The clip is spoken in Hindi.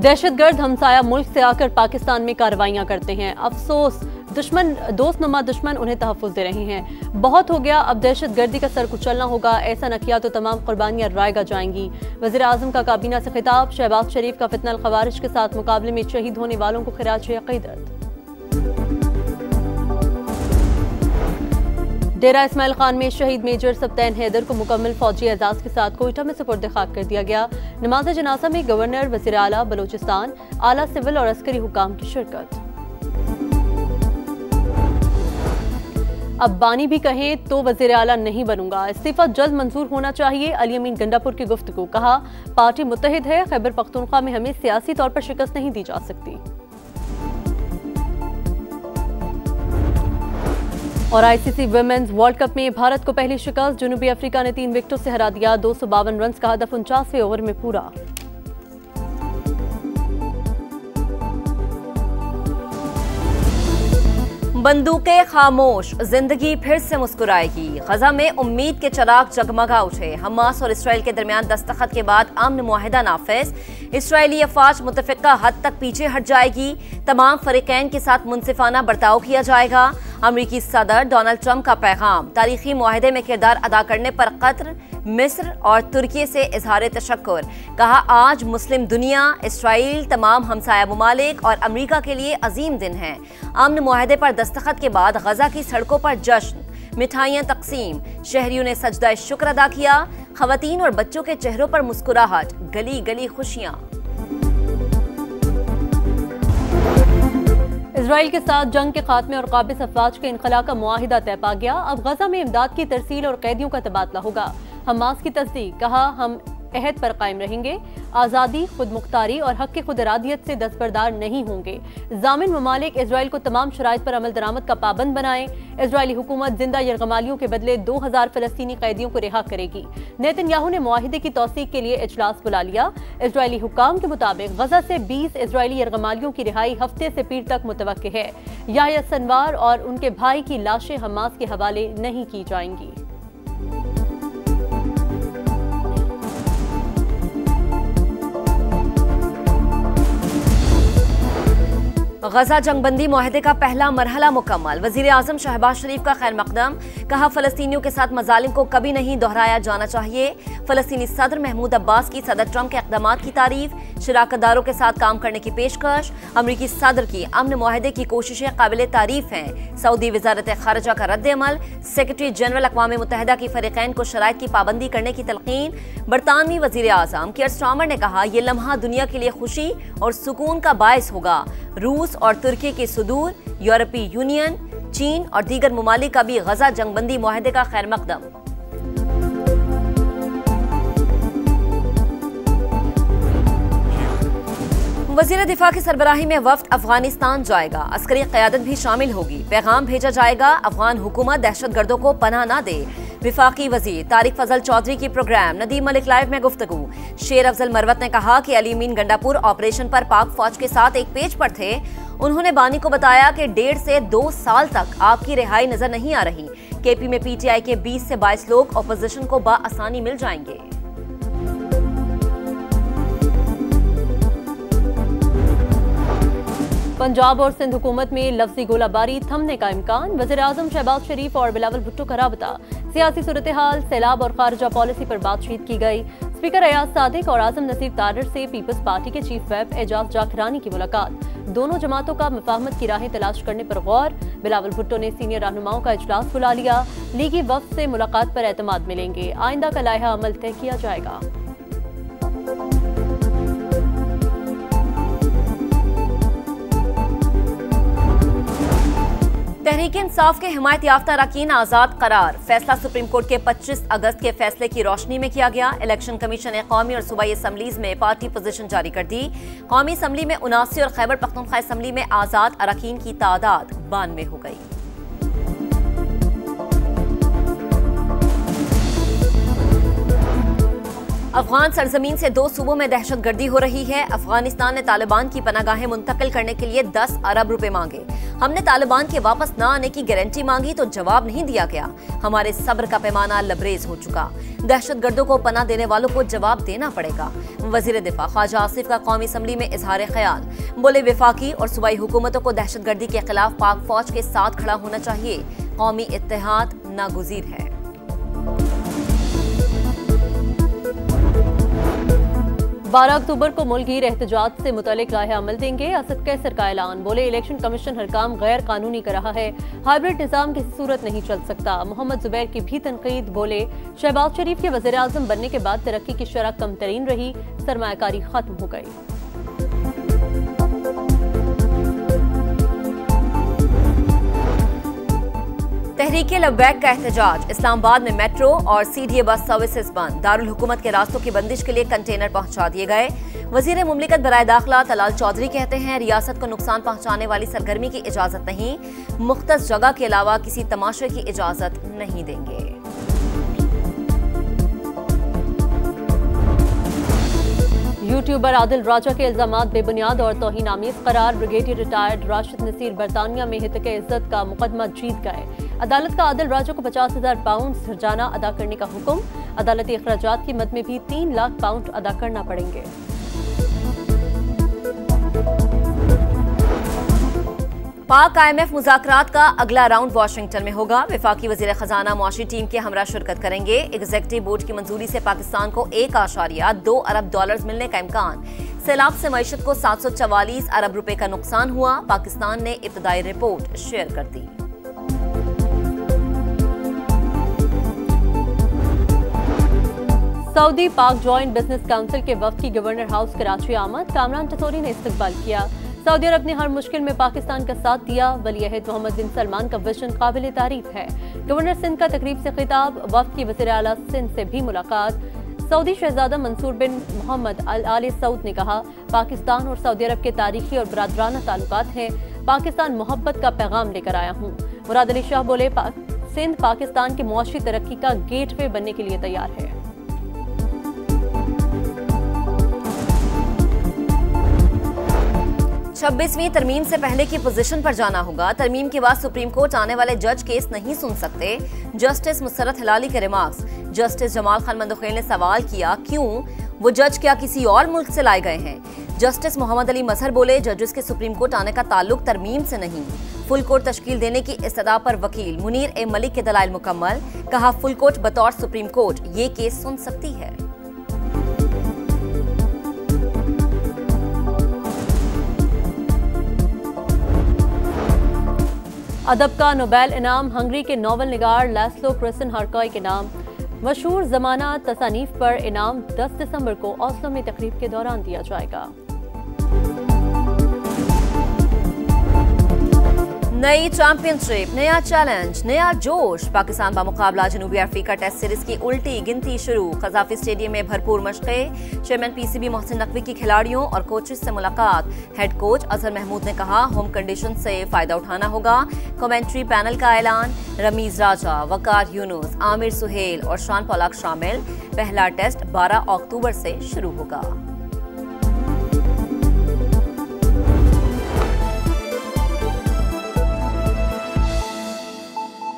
दहशतगर्द हमसाया मुल्क से आकर पाकिस्तान में कार्रवाइयां करते हैं। अफसोस दोस्तनुमा दुश्मन उन्हें तहफ़्फ़ुज़ दे रहे हैं। बहुत हो गया, अब दहशतगर्दी का सर कुचलना होगा। ऐसा न किया तो तमाम कुर्बानियां रायगा जाएंगी। वज़ीर आज़म का काबीना से खिताब। शहबाज शरीफ का फितनल ख़वारिज के साथ मुकाबले में शहीद होने वालों को खिराज अक़ीदत। डेरा इस्माइल खान में शहीद मेजर सब्तैन हैदर को मुकम्मल फौजी एजाज के साथ कोयटा में सुपुर्द खाक कर दिया गया। नमाज जनाजा में गवर्नर, वज़ीर आला बलोचिस्तान, आला सिविल और अस्करी हुकाम की शिरकत। अब बानी भी कहें तो वज़ीर आला नहीं बनूंगा, इस्तीफा जल्द मंजूर होना चाहिए। अली अमीन गंडापुर की गुफ्तगू। कहा, पार्टी मुत्तहिद है, खैबर पख्तूनख्वा में हमें सियासी तौर पर शिकस्त नहीं दी जा सकती। और आईसीसी वुमेन्स वर्ल्ड कप में भारत को पहली शिकस्त। जनूबी अफ्रीका ने 3 विकेटों से हरा दिया। 252 रन का हदफ 49वें ओवर में पूरा। बंदूकें खामोश, जिंदगी फिर से मुस्कुराएगी। गजा में उम्मीद के चिराग जगमगा उठे। हमास और इसराइल के दरमियान दस्तखत के बाद अमन मुआहिदा नाफिज। इसराइली अफवाज मुतफिका हद तक पीछे हट जाएगी। तमाम फरीकैन के साथ मुनसिफाना बर्ताव किया जाएगा। अमरीकी सदर डोनाल्ड ट्रंप का पैगाम। तारीखी मुआहिदे में किरदार अदा करने पर कतर, मिस्र और तुर्की से इजहार तशक्कुर। कहा, आज मुस्लिम दुनिया, इसराइल, तमाम हमसाया ममालिक और अमरीका के लिए अजीम दिन है। अमन मुआहिदे पर दस्तखत के बाद गजा की सड़कों पर जश्न, मिठाइयाँ तकसीम, शहरियों ने सजदा शुक्र अदा किया। खवातीन और बच्चों के चेहरों पर मुस्कुराहट, गली गली खुशियाँ। इसराइल के साथ जंग के खात्मे और काबिज अफवाज के इनखला का मुआहिदा तय पा गया। अब गजा में इमदाद की तरसील और कैदियों का तबादला होगा। हमास की तस्दीक। कहा, हम अहद पर कायम रहेंगे। आज़ादी, खुद मुख्तारी और हक की खुद इरादियत से दस्तबरदार नहीं होंगे। जामिन ममालिक इसराइल को तमाम शराइत पर अमल दरामद का पाबंद बनाएं। इसराइली हुकूमत जिंदा यरगमालियों के बदले 2000 फलस्तीनी कैदियों को रिहा करेगी। नेतन्याहू ने मुआहिदे की तौसीक के लिए इजलास बुला लिया। इसराइली हुकाम के मुताबिक गजा से 20 इसराइली यरगमालियों की रिहाई हफ्ते से पीर तक मुतवक्के है। याह्या सिनवार और उनके भाई की लाशें हमास के हवाले नहीं की जाएंगी। गजा जंगबंदी मुआहदे का पहला मरहला मुकम्मल। वजीर आजम शहबाज शरीफ का खैर मकदम। कहा, फलस्तीनियों के साथ मजालिम को कभी नहीं दोहराया जाना चाहिए। फलस्तीनी सदर महमूद अब्बास की सदर ट्रंप के इक़दामात की तारीफ। शराकतदारों के साथ काम करने की पेशकश। अमरीकी सदर की अमन मुआहदे की कोशिशें काबिल तारीफ हैं। सऊदी वजारत खारजा का रद्द-ए-अमल। सेक्रेटरी जनरल अक़वाम मुत्तहिदा की फरीक़ैन को शराइत की पाबंदी करने की तलक़ीन। बरतानवी वजीर आज़म कियर स्टारमर ने कहा, यह लम्हा दुनिया के लिए खुशी और सुकून का बायस होगा। रूस और तुर्की के सुदूर, यूरोपीय यूनियन, चीन और दीगर ममालिक का भी गजा जंगबंदी मुआहदे का खैर मकदम। वज़ीर दिफा की सरबराही में वफ्द अफगानिस्तान जाएगा। अस्करी क़यादत भी शामिल होगी। पैगाम भेजा जाएगा, अफगान हुकूमत दहशतगर्दों को पनाह न दे। विफाकी वजीर तारिक फजल चौधरी की प्रोग्राम। नदीम मलिक लाइव में गुफ्तगू। शेर अफजल मरवत ने कहा कि अली अमीन गंडापुर ऑपरेशन पर पाक फौज के साथ एक पेज पर थे। उन्होंने बानी को बताया कि 1.5 से 2 साल तक आपकी रिहाई नजर नहीं आ रही। केपी में पीटीआई के 20 से 22 लोग अपोजिशन को बाआसानी मिल जाएंगे। पंजाब और सिंध हुकूमत में लफ्जी गोलाबारी थमने का इम्कान। वज़ीर आज़म शहबाज शरीफ और बिलावल भुट्टो का राबता। सियासी सूरत हाल, सैलाब और खारजा पॉलिसी पर बातचीत की गई। स्पीकर अयाज सादिक और आजम नसीर तारर से पीपल्स पार्टी के चीफ व्हिप एजाज जाखरानी की मुलाकात। दोनों जमातों का मुफाहमत की राहें तलाश करने पर गौर। बिलावल भुट्टो ने सीनियर रहनुमाओं का इजलास बुला लिया। लीगी वफ्द से मुलाकात पर एतमाद मिलेंगे। आइंदा का लायहा अमल तय किया जाएगा। तहरीक इंसाफ के हिमायत याफ्ता अरकान आज़ाद करार। फैसला सुप्रीम कोर्ट के 25 अगस्त के फैसले की रोशनी में किया गया। इलेक्शन कमीशन ने कौमी और सूबाई असम्बलीज में पार्टी पोजीशन जारी कर दी। कौमी असम्बली में 79 और खैबर पख्तूनख्वा असम्बली में आज़ाद अरकान की तादाद 92 हो गई। अफगान सरजमीन से 2 सूबों में दहशतगर्दी हो रही है। अफगानिस्तान ने तालिबान की पनागाहें मुंतकिल करने के लिए 10 अरब रुपए मांगे। हमने तालिबान के वापस न आने की गारंटी मांगी तो जवाब नहीं दिया गया। हमारे सब्र का पैमाना लबरेज हो चुका। दहशतगर्दों को पनाह देने वालों को जवाब देना पड़ेगा। वजीर दिफा ख्वाजा आसिफ का कौमी असम्बली में इजहार ख्याल, बोले वफाकी और सूबाई हुकूमतों को दहशतगर्दी के खिलाफ पाक फौज के साथ खड़ा होना चाहिए। कौमी इत्तेहाद नागुज़ीर है। 12 अक्टूबर को मुल्कगीर एहतजाज से मुतल्लिक राह अमल देंगे। असद कैसर का ऐलान, बोले इलेक्शन कमीशन हर काम गैर कानूनी कर रहा है। हाइब्रिड निज़ाम किसी सूरत नहीं चल सकता। मोहम्मद जुबैर की भी तनकीद, बोले शहबाज शरीफ के वज़ीर आज़म बनने के बाद तरक्की की शरह कम तरीन रही, सरमायाकारी खत्म हो गई। तहरीके लब्बैक का एहतजाज, इस्लामाबाद में मेट्रो और सीडीए बस सर्विसेज बंद। दारुल हुकूमत के रास्तों की बंदिश के लिए कंटेनर पहुंचा दिए गए। वजीर मुमलिकत बराए दाखिला तलाल चौधरी कहते हैं रियासत को नुकसान पहुंचाने वाली सरगर्मी की इजाजत नहीं, मुख्तस जगह के अलावा किसी तमाशे की इजाजत नहीं देंगे। यूट्यूबर आदिल राजा के इल्जामात बेबुनियाद और तौहीन-आमीज करार। ब्रिगेडियर रिटायर्ड राशिद नसीर बरतानिया में हितके इज्जत का मुकदमा जीत गए। अदालत का आदिल राजा को 50,000 पाउंड जुर्माना अदा करने का हुक्म। अदालती अखराजात की मद में भी 3 लाख पाउंड अदा करना पड़ेंगे। पाक IMF मुज़ाकरात का अगला राउंड वाशिंगटन में होगा। वफाकी वज़ीर खजाना मुआशी टीम के हमरा शिरकत करेंगे। एग्जीक्यूटिव बोर्ड की मंजूरी से पाकिस्तान को $1.2 अरब मिलने का इम्कान। सैलाब से मईशत को 744 अरब रुपए का नुकसान हुआ। पाकिस्तान ने इब्तदाई रिपोर्ट शेयर कर दी। सऊदी पाक जॉइंट बिजनेस काउंसिल के वफ्द की गवर्नर हाउस कराची आमद। कामरान टटोरी ने इस्तकबाल किया। सऊदी अरब ने हर मुश्किल में पाकिस्तान का साथ दिया। वली-अहद मोहम्मद बिन सलमान का विजन काबिल तारीफ है। गवर्नर सिंध का तकरीब से खिताब, वफ्द की वज़ीर आला सिंध से भी मुलाकात। सऊदी शहजादा मंसूर बिन मोहम्मद अल आले सऊद ने कहा पाकिस्तान और सऊदी अरब के तारीखी और बरादराना ताल्लुकात हैं। पाकिस्तान मोहब्बत का पैगाम लेकर आया हूँ। मुराद अली शाह बोले सिंध पाकिस्तान की मुआशी तरक्की का गेटवे बनने के लिए तैयार है। 26वीं तरमीम से पहले की पोजीशन पर जाना होगा। तरमीम के बाद सुप्रीम कोर्ट आने वाले जज केस नहीं सुन सकते। जस्टिस मुसरत हिलाली के रिमार्क्स। जस्टिस जमाल खान मंदुखेल ने सवाल किया क्यों वो जज क्या किसी और मुल्क से लाए गए हैं। जस्टिस मोहम्मद अली मजहर बोले जजेस के सुप्रीम कोर्ट आने का ताल्लुक तरमीम से नहीं। फुल कोर्ट तश्कील देने की इस्तदा पर वकील मुनीर ए मलिक के दलाइल मुकम्मल। कहा फुल कोर्ट बतौर सुप्रीम कोर्ट ये केस सुन सकती है। अदब का नोबेल इनाम हंगरी के नॉवल निगार लैस्लो क्रिसन हार्कॉय के नाम। मशहूर ज़माना तसानीफ पर इनाम 10 दिसंबर को ओस्लो में तकरीब के दौरान दिया जाएगा। नई चैंपियनशिप, नया चैलेंज, नया जोश। पाकिस्तान का मुकाबला जनूबी अफ्रीका टेस्ट सीरीज की उल्टी गिनती शुरू। कज़ाफी स्टेडियम में भरपूर मशक़ें। चेयरमैन PCB मोहसिन नकवी की खिलाड़ियों और कोचेस से मुलाकात। हेड कोच अजहर महमूद ने कहा होम कंडीशन से फायदा उठाना होगा। कमेंट्री पैनल का ऐलान। रमीज राजा, वकार यूनुस, आमिर सुहेल और शान पोलाक शामिल। पहला टेस्ट 12 अक्टूबर से शुरू होगा।